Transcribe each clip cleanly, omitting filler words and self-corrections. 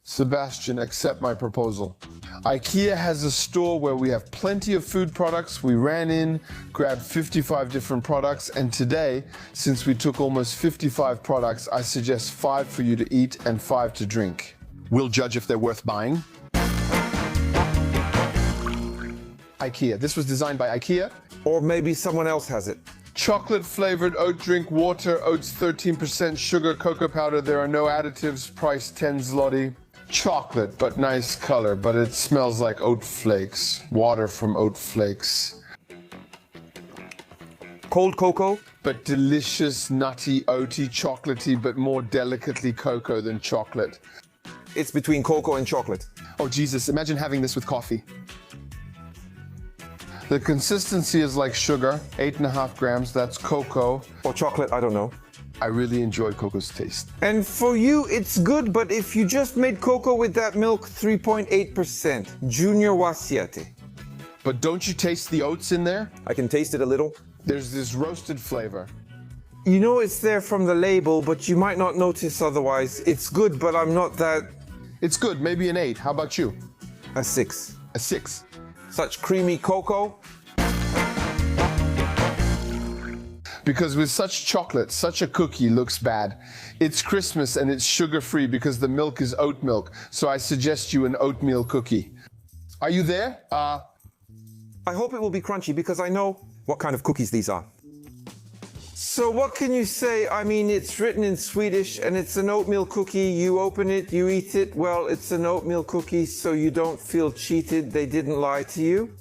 Sebastian, accept my proposal. Ikea has a store where we have plenty of food products. We ran in, grabbed 55 different products, and today, since we took almost 55 products, I suggest 5 for you to eat and 5 to drink. We'll judge if they're worth buying. Ikea. This was designed by Ikea. Or maybe someone else has it. Chocolate flavored oat drink, water, oats 13%, sugar, cocoa powder. There are no additives, price 10 zloty. Chocolate, but nice color, but it smells like oat flakes. Water from oat flakes. Cold cocoa? But delicious, nutty, oaty, chocolatey, but more delicately cocoa than chocolate. It's between cocoa and chocolate. Oh Jesus, imagine having this with coffee. The consistency is like sugar, 8.5 grams, that's cocoa. Or chocolate, I don't know. I really enjoy cocoa's taste. And for you, it's good, but if you just made cocoa with that milk, 3.8%. Junior wasiate. But don't you taste the oats in there? I can taste it a little. There's this roasted flavor. You know it's there from the label, but you might not notice otherwise. It's good, but I'm not that... It's good, maybe an 8. How about you? A 6. A 6. Such creamy cocoa. Because with such chocolate, such a cookie looks bad. It's Christmas and it's sugar-free because the milk is oat milk. So I suggest you an oatmeal cookie. Are you there? I hope it will be crunchy because I know what kind of cookies these are. So what can you say? I mean, it's written in Swedish and it's an oatmeal cookie. You open it, you eat it. Well, it's an oatmeal cookie, so you don't feel cheated. They didn't lie to you.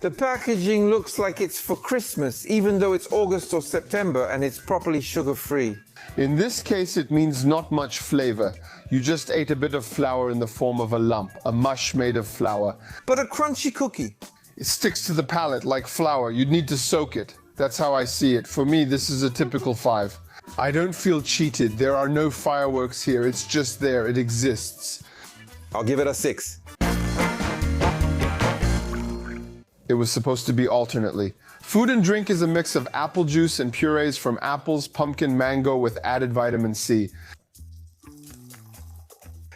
The packaging looks like it's for Christmas, even though it's August or September and it's properly sugar-free. In this case, it means not much flavor. You just ate a bit of flour in the form of a lump, a mush made of flour. But a crunchy cookie. It sticks to the palate like flour. You'd need to soak it. That's how I see it. For me, this is a typical 5. I don't feel cheated. There are no fireworks here. It's just there. It exists. I'll give it a 6. It was supposed to be alternately. Food and drink is a mix of apple juice and purees from apples, pumpkin, mango with added vitamin C.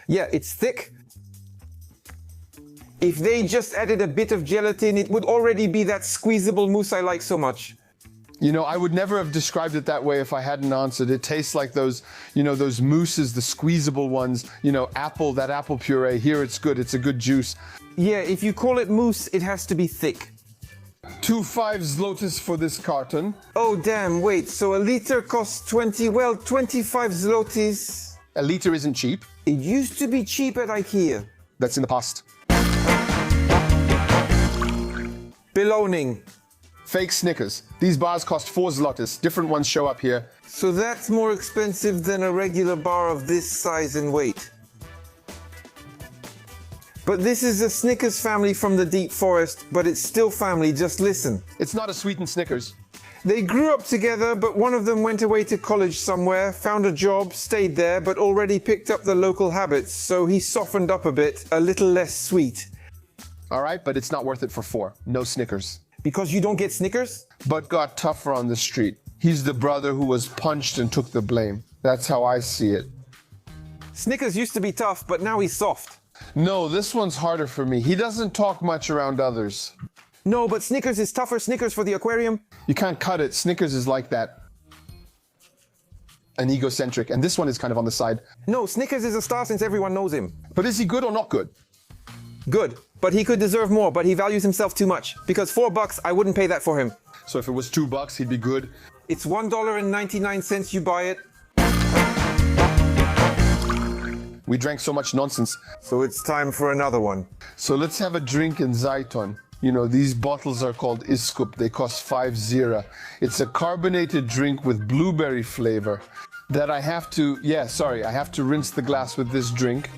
Yeah, it's thick. If they just added a bit of gelatin, it would already be that squeezable mousse I like so much. You know, I would never have described it that way if I hadn't answered. It tastes like those, you know, those mousses, the squeezable ones, you know, that apple puree. Here it's good, it's a good juice. Yeah, if you call it mousse, it has to be thick. 5 zlotys for this carton. Oh damn, wait, so a liter costs 25 zlotys. A liter isn't cheap. It used to be cheap at Ikea. That's in the past. Beloning. Fake Snickers. These bars cost 4 zlotys. Different ones show up here. So that's more expensive than a regular bar of this size and weight. But this is a Snickers family from the deep forest, but it's still family, just listen. It's not a sweetened Snickers. They grew up together, but one of them went away to college somewhere, found a job, stayed there, but already picked up the local habits, so he softened up a bit, a little less sweet. All right, but it's not worth it for 4. No Snickers. Because you don't get Snickers? But got tougher on the street. He's the brother who was punched and took the blame. That's how I see it. Snickers used to be tough, but now he's soft. No, this one's harder for me. He doesn't talk much around others. No, but Snickers is tougher. Snickers for the aquarium. You can't cut it. Snickers is like that. An egocentric. And this one is kind of on the side. No, Snickers is a star since everyone knows him. But is he good or not good? Good. But he could deserve more, but he values himself too much. Because $4, I wouldn't pay that for him. So if it was $2, he'd be good? It's $1.99 you buy it. We drank so much nonsense. So it's time for another one. So let's have a drink in Zayton. You know, these bottles are called Iskup. They cost 5 zira. It's a carbonated drink with blueberry flavor that I have to rinse the glass with this drink.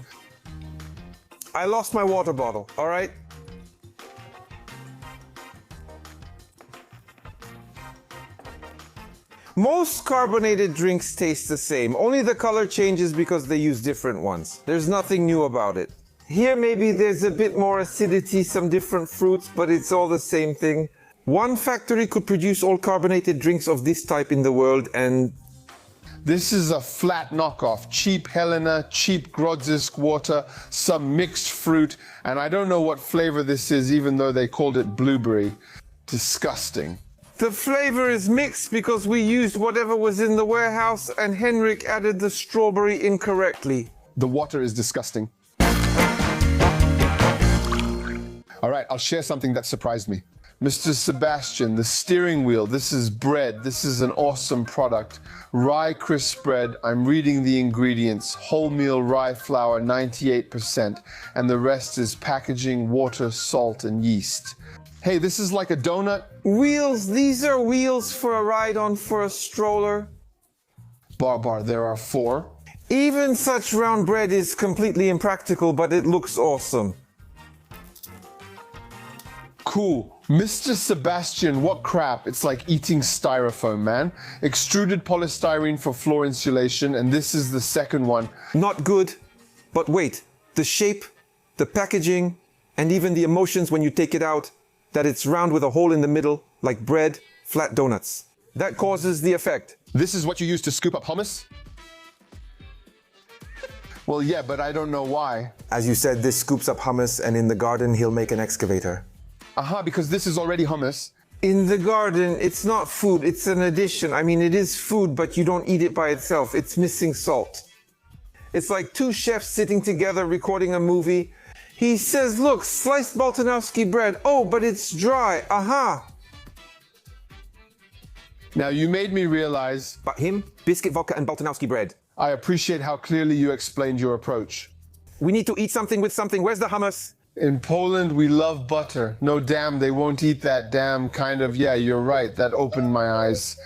I lost my water bottle, all right? Most carbonated drinks taste the same. Only the color changes because they use different ones. There's nothing new about it. Here maybe there's a bit more acidity, some different fruits, but it's all the same thing. One factory could produce all carbonated drinks of this type in the world and... This is a flat knockoff. Cheap Helena, cheap Grodzisk water, some mixed fruit, and I don't know what flavor this is, even though they called it blueberry. Disgusting. The flavor is mixed because we used whatever was in the warehouse and Henrik added the strawberry incorrectly. The water is disgusting. All right, I'll share something that surprised me. Mr. Sebastian, the steering wheel, this is bread. This is an awesome product. Rye Crispbread, I'm reading the ingredients. Wholemeal rye flour, 98%, and the rest is packaging, water, salt, and yeast. Hey, this is like a donut. Wheels, these are wheels for a ride-on for a stroller. Bar, there are 4. Even such round bread is completely impractical, but it looks awesome. Cool. Mr. Sebastian, what crap. It's like eating styrofoam, man. Extruded polystyrene for floor insulation, and this is the second one. Not good, but wait. The shape, the packaging, and even the emotions when you take it out, that it's round with a hole in the middle, like bread, flat donuts. That causes the effect. This is what you use to scoop up hummus? Well, yeah, but I don't know why. As you said, this scoops up hummus, and in the garden, he'll make an excavator. Because this is already hummus. In the garden, it's not food, it's an addition. I mean, it is food, but you don't eat it by itself. It's missing salt. It's like 2 chefs sitting together recording a movie. He says, look, sliced Baltanowski bread. Oh, but it's dry. Aha. Now, you made me realize... But him, biscuit, vodka, and Baltanowski bread. I appreciate how clearly you explained your approach. We need to eat something with something. Where's the hummus? In Poland, we love butter. No, damn, they won't eat that damn kind of... Yeah, you're right. That opened my eyes.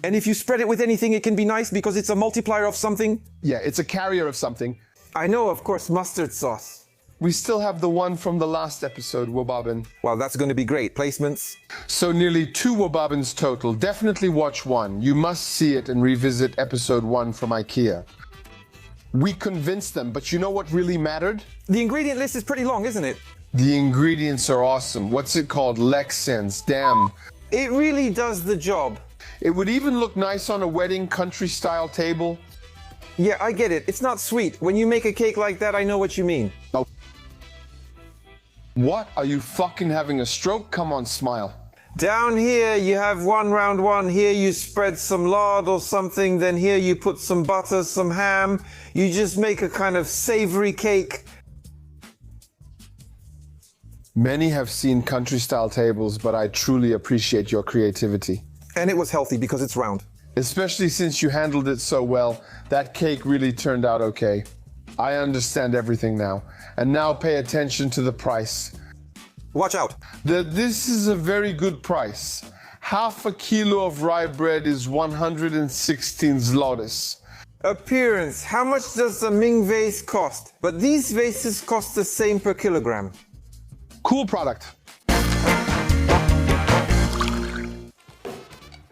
And if you spread it with anything, it can be nice because it's a multiplier of something? Yeah, it's a carrier of something. I know, of course, mustard sauce. We still have the one from the last episode, Wobabin. Well, that's going to be great. Placements? So nearly 2 Wobabins total. Definitely watch one. You must see it and revisit episode 1 from Ikea. We convinced them, but you know what really mattered? The ingredient list is pretty long, isn't it? The ingredients are awesome. What's it called? Lexins. Damn. It really does the job. It would even look nice on a wedding country-style table. Yeah, I get it. It's not sweet. When you make a cake like that, I know what you mean. Oh. What? Are you fucking having a stroke? Come on, smile. Down here, you have one round one. Here you spread some lard or something. Then here you put some butter, some ham. You just make a kind of savory cake. Many have seen country-style tables, but I truly appreciate your creativity. And it was healthy because it's round. Especially since you handled it so well. That cake really turned out okay. I understand everything now. And now pay attention to the price. Watch out. This is a very good price. Half a kilo of rye bread is 116 zlotys. Appearance. How much does a Ming vase cost? But these vases cost the same per kilogram. Cool product.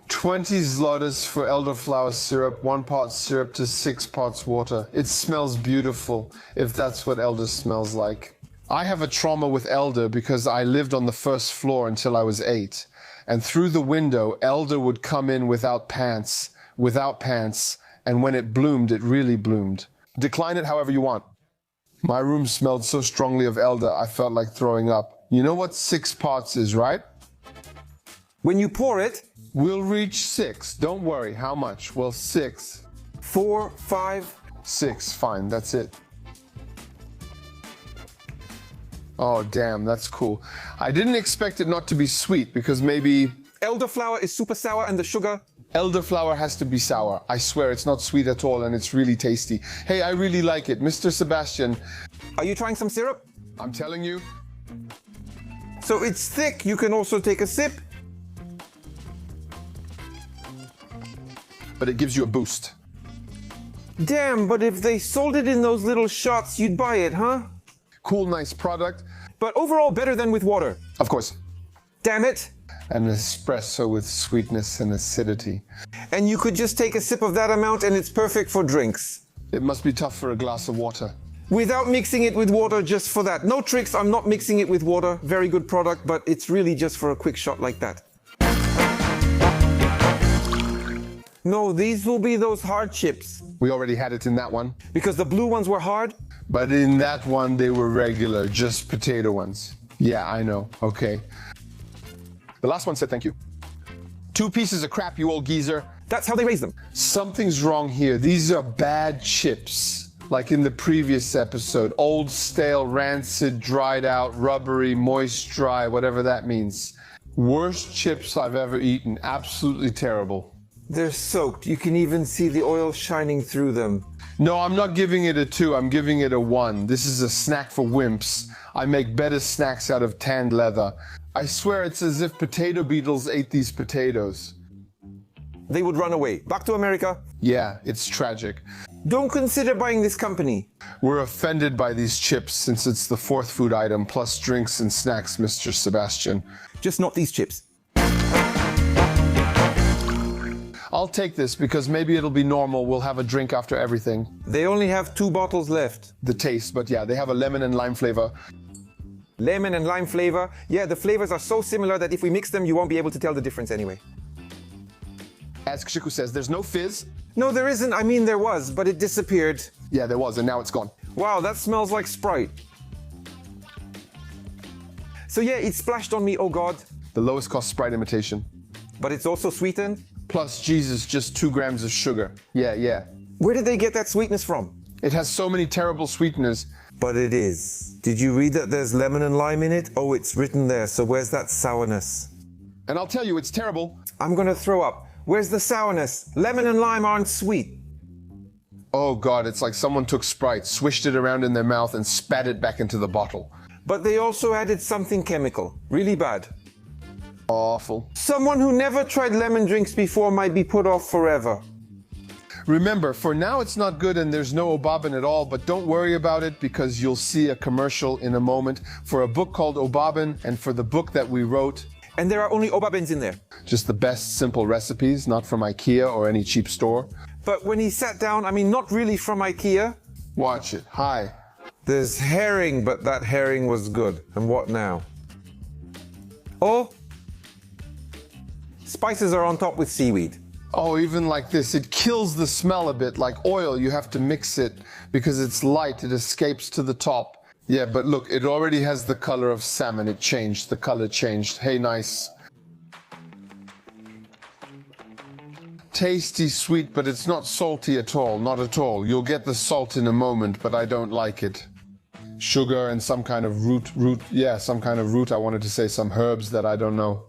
20 zlotys for elderflower syrup, 1 part syrup to 6 parts water. It smells beautiful, if that's what elder smells like. I have a trauma with elder because I lived on the first floor until I was 8. And through the window, elder would come in without pants, and when it bloomed, it really bloomed. Decline it however you want. My room smelled so strongly of elder, I felt like throwing up. You know what 6 parts is, right? When you pour it, we'll reach 6. Don't worry. How much? Well, 6. 4, 5. 6. Fine. That's it. Oh, damn. That's cool. I didn't expect it not to be sweet because maybe... Elderflower is super sour and the sugar... Elderflower has to be sour. I swear it's not sweet at all and it's really tasty. Hey, I really like it. Mr. Sebastian. Are you trying some syrup? I'm telling you. So it's thick. You can also take a sip. But it gives you a boost. Damn, but if they sold it in those little shots, you'd buy it, huh? Cool, nice product. But overall, better than with water. Of course. Damn it. An espresso with sweetness and acidity. And you could just take a sip of that amount and it's perfect for drinks. It must be tough for a glass of water. Without mixing it with water just for that. No tricks, I'm not mixing it with water. Very good product, but it's really just for a quick shot like that. No, these will be those hard chips. We already had it in that one. Because the blue ones were hard? But in that one, they were regular, just potato ones. Yeah, I know. Okay. The last one said thank you. 2 pieces of crap, you old geezer. That's how they raise them. Something's wrong here. These are bad chips. Like in the previous episode. Old, stale, rancid, dried out, rubbery, moist, dry, whatever that means. Worst chips I've ever eaten. Absolutely terrible. They're soaked. You can even see the oil shining through them. No, I'm not giving it a 2. I'm giving it a 1. This is a snack for wimps. I make better snacks out of tanned leather. I swear it's as if potato beetles ate these potatoes. They would run away. Back to America. Yeah, it's tragic. Don't consider buying this company. We're offended by these chips since it's the 4th food item plus drinks and snacks, Mr. Sebastian. Just not these chips. I'll take this because maybe it'll be normal. We'll have a drink after everything. They only have 2 bottles left. The taste, but yeah, they have a lemon and lime flavor. Lemon and lime flavor. Yeah, the flavors are so similar that if we mix them, you won't be able to tell the difference anyway. As Kshiku says, there's no fizz. No, there isn't. I mean, there was, but it disappeared. Yeah, there was, and now it's gone. Wow, that smells like Sprite. So yeah, it splashed on me, oh God. The lowest cost Sprite imitation. But it's also sweetened. Plus, Jesus, just 2 grams of sugar. Yeah. Where did they get that sweetness from? It has so many terrible sweeteners. But it is. Did you read that there's lemon and lime in it? Oh, it's written there, so where's that sourness? And I'll tell you, it's terrible. I'm gonna throw up. Where's the sourness? Lemon and lime aren't sweet. Oh God, it's like someone took Sprite, swished it around in their mouth, and spat it back into the bottle. But they also added something chemical. Really bad. Awful. Someone who never tried lemon drinks before might be put off forever. Remember, for now it's not good and there's no Obaben at all, but don't worry about it because you'll see a commercial in a moment for a book called Obaben and for the book that we wrote. And there are only Obabens in there. Just the best simple recipes, not from Ikea or any cheap store. But when he sat down, I mean, not really from Ikea. Watch it. Hi. There's herring, but that herring was good. And what now? Oh, spices are on top with seaweed. Oh, even like this, it kills the smell a bit. Like oil, you have to mix it because it's light, it escapes to the top. Yeah, but look, it already has the color of salmon. It changed, the color changed. Hey, nice. Tasty, sweet, but it's not salty at all, not at all. You'll get the salt in a moment, but I don't like it. Sugar and some kind of root, yeah, some kind of root. I wanted to say some herbs that I don't know.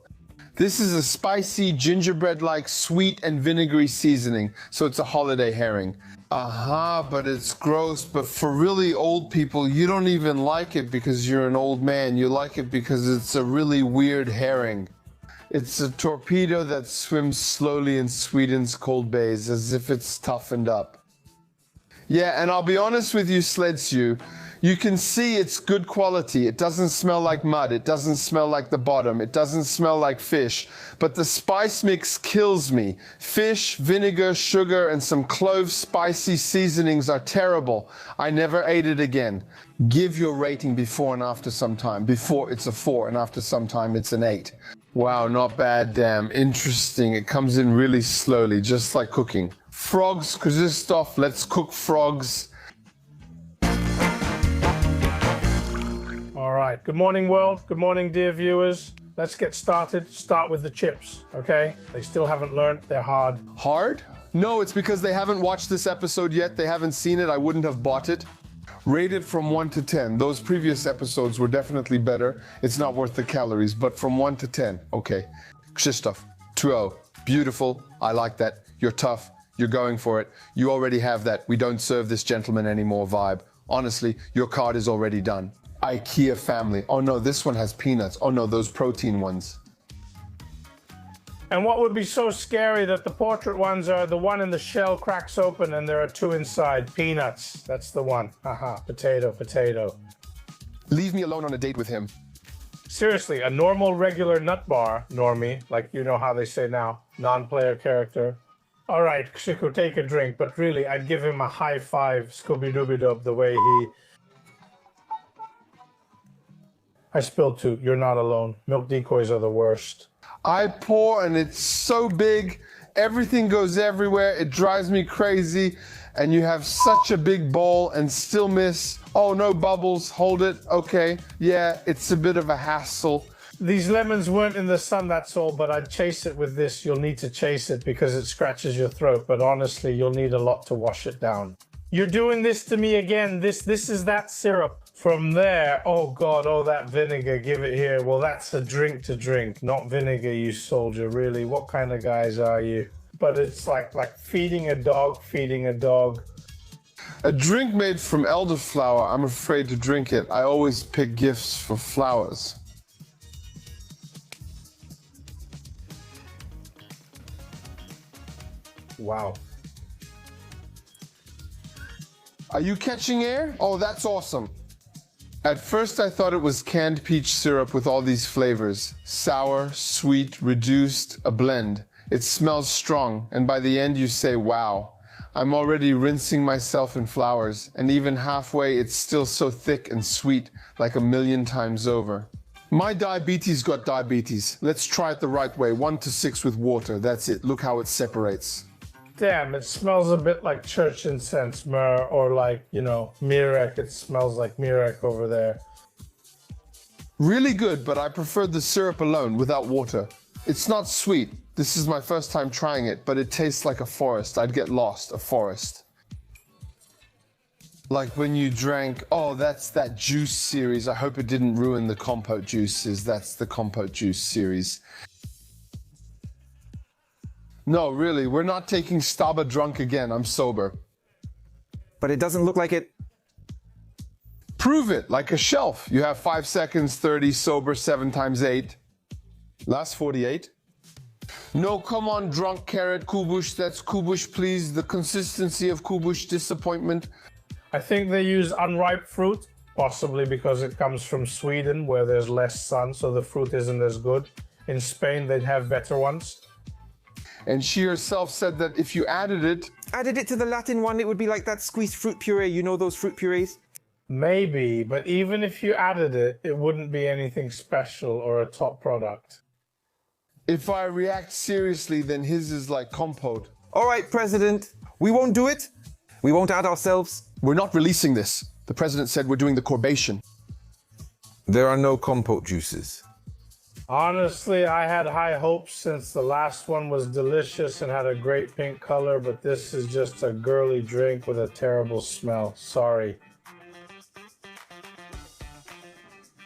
This is a spicy, gingerbread-like sweet and vinegary seasoning, so it's a holiday herring. Aha, but it's gross. But for really old people, you don't even like it because you're an old man. You like it because it's a really weird herring. It's a torpedo that swims slowly in Sweden's cold bays as if it's toughened up. Yeah, and I'll be honest with you, Sledsju. You can see it's good quality. It doesn't smell like mud. It doesn't smell like the bottom. It doesn't smell like fish. But the spice mix kills me. Fish, vinegar, sugar, and some clove spicy seasonings are terrible. I never ate it again. Give your rating before and after some time. Before it's a 4 and after some time it's an 8. Wow, not bad, damn. Interesting. It comes in really slowly, just like cooking. Frogs, Krzysztof, let's cook frogs. All right. Good morning, world. Good morning, dear viewers. Let's get started. Start with the chips, okay? They still haven't learned. They're hard. Hard? No, it's because they haven't watched this episode yet. They haven't seen it. I wouldn't have bought it. Rated from 1 to 10. Those previous episodes were definitely better. It's not worth the calories, but from 1 to 10. Okay. Krzysztof, 2-0. Beautiful. I like that. You're tough. You're going for it. You already have that. We don't serve this gentleman anymore vibe. Honestly, your card is already done. Ikea family. Oh no, this one has peanuts. Oh no, those protein ones. And what would be so scary that the portrait ones are the one in the shell cracks open and there are 2 inside. Peanuts. That's the one. Haha. Potato, potato. Leave me alone on a date with him. Seriously, a normal, regular nut bar, normie, like you know how they say now, non-player character. All right, Kshiku, take a drink, but really, I'd give him a high 5, Scooby-Dooby-Doob, the way he... I spilled 2. You're not alone. Milk decoys are the worst. I pour and it's so big, Everything goes everywhere. It drives me crazy. And you have such a big bowl and still miss. Oh, no bubbles. Hold it. Okay. Yeah, it's a bit of a hassle. These lemons weren't in the sun, that's all, but I'd chase it with this. You'll need to chase it because it scratches your throat, but honestly, you'll need a lot to wash it down. You're doing this to me again. This is that syrup. From there, oh God, oh, that vinegar, give it here. Well, that's a drink to drink, not vinegar, you soldier, really. What kind of guys are you? But it's like feeding a dog, feeding a dog. A drink made from elderflower, I'm afraid to drink it. I always pick gifts for flowers. Wow. Are you catching air? Oh, that's awesome. At first I thought it was canned peach syrup with all these flavors. Sour, sweet, reduced, a blend. It smells strong, and by the end you say, wow. I'm already rinsing myself in flowers, and even halfway it's still so thick and sweet, like a million times over. My diabetes got diabetes. Let's try it the right way. 1 to 6 with water. That's it. Look how it separates. Damn, it smells a bit like church incense, myrrh, or like, you know, mirek. It smells like mirek over there. Really good, but I preferred the syrup alone, without water. It's not sweet. This is my first time trying it, but it tastes like a forest. I'd get lost, a forest. Like when you drank, oh, that's that juice series. I hope it didn't ruin the compote juices. That's the compote juice series. No, really, we're not taking Staba drunk again. I'm sober. But it doesn't look like it. Prove it, like a shelf. You have 5 seconds, 30, sober, 7 times 8. Last 48. No, come on, drunk carrot, kubush, that's kubush, please. The consistency of kubush, disappointment. I think they use unripe fruit, possibly because it comes from Sweden, where there's less sun, so the fruit isn't as good. In Spain, they'd have better ones. And she herself said that if you added it To the Latin one, it would be like that squeezed fruit puree. You know those fruit purees? Maybe, but even if you added it, it wouldn't be anything special or a top product. If I react seriously, then his is like compote. All right, President, we won't do it. We won't add ourselves. We're not releasing this. The president said we're doing the corbation. There are no compote juices. Honestly, I had high hopes since the last one was delicious and had a great pink color, but this is just a girly drink with a terrible smell. Sorry.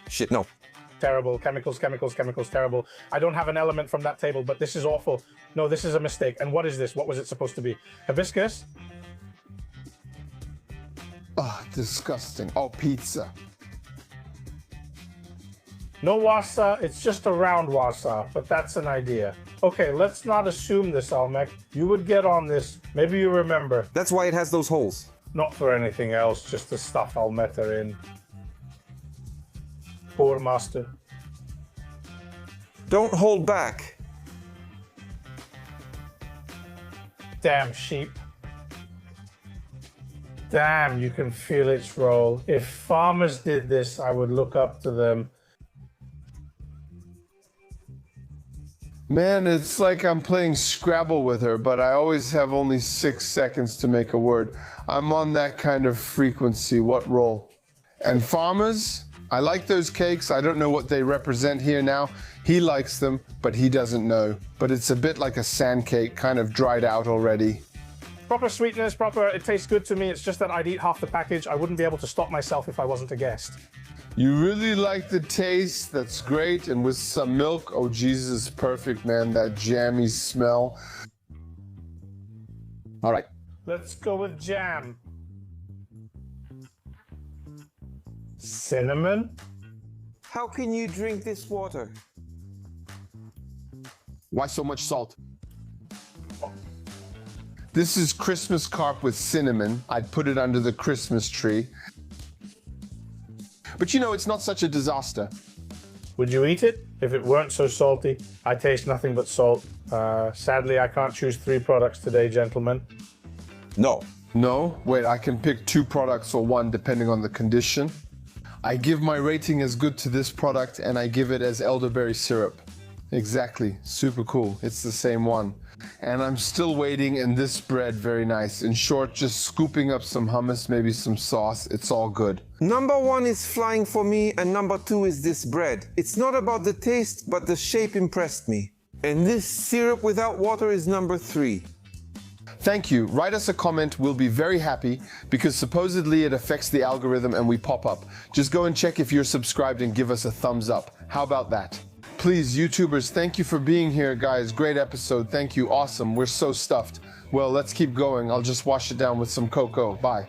Shit, no. Terrible. Chemicals, chemicals, chemicals, terrible. I don't have an element from that table, but this is awful. No, this is a mistake. And what is this? What was it supposed to be? Hibiscus? Ah, disgusting. Oh, pizza. No wasa, it's just a round wasa, but that's an idea. Okay, let's not assume this, Almec. You would get on this. Maybe you remember. That's why it has those holes. Not for anything else, just to stuff Almeta in. Poor master. Don't hold back. Damn sheep. Damn, you can feel its roll. If farmers did this, I would look up to them. Man, it's like I'm playing Scrabble with her, but I always have only 6 seconds to make a word. I'm on that kind of frequency. What roll? And farmers? I like those cakes. I don't know what they represent here now. He likes them, but he doesn't know. But it's a bit like a sand cake, kind of dried out already. Proper sweetness, proper, it tastes good to me. It's just that I'd eat half the package. I wouldn't be able to stop myself if I wasn't a guest. You really like the taste. That's great. And with some milk, oh Jesus, perfect, man. That jammy smell. All right. Let's go with jam. Cinnamon? How can you drink this water? Why so much salt? This is Christmas carp with cinnamon. I'd put it under the Christmas tree. But you know, it's not such a disaster. Would you eat it if it weren't so salty? I taste nothing but salt. Sadly, I can't choose 3 products today, gentlemen. No. No? Wait, I can pick 2 products or 1 depending on the condition. I give my rating as good to this product and I give it as elderberry syrup. Exactly. Super cool. It's the same one. And I'm still waiting, and this bread, very nice. In short, just scooping up some hummus, maybe some sauce, it's all good. Number 1 is flying for me, and number 2 is this bread. It's not about the taste, but the shape impressed me. And this syrup without water is number 3. Thank you. Write us a comment. We'll be very happy because supposedly it affects the algorithm and we pop up. Just go and check if you're subscribed and give us a thumbs up. How about that? Please, YouTubers, thank you for being here, guys. Great episode. Thank you. Awesome. We're so stuffed. Well, let's keep going. I'll just wash it down with some cocoa. Bye.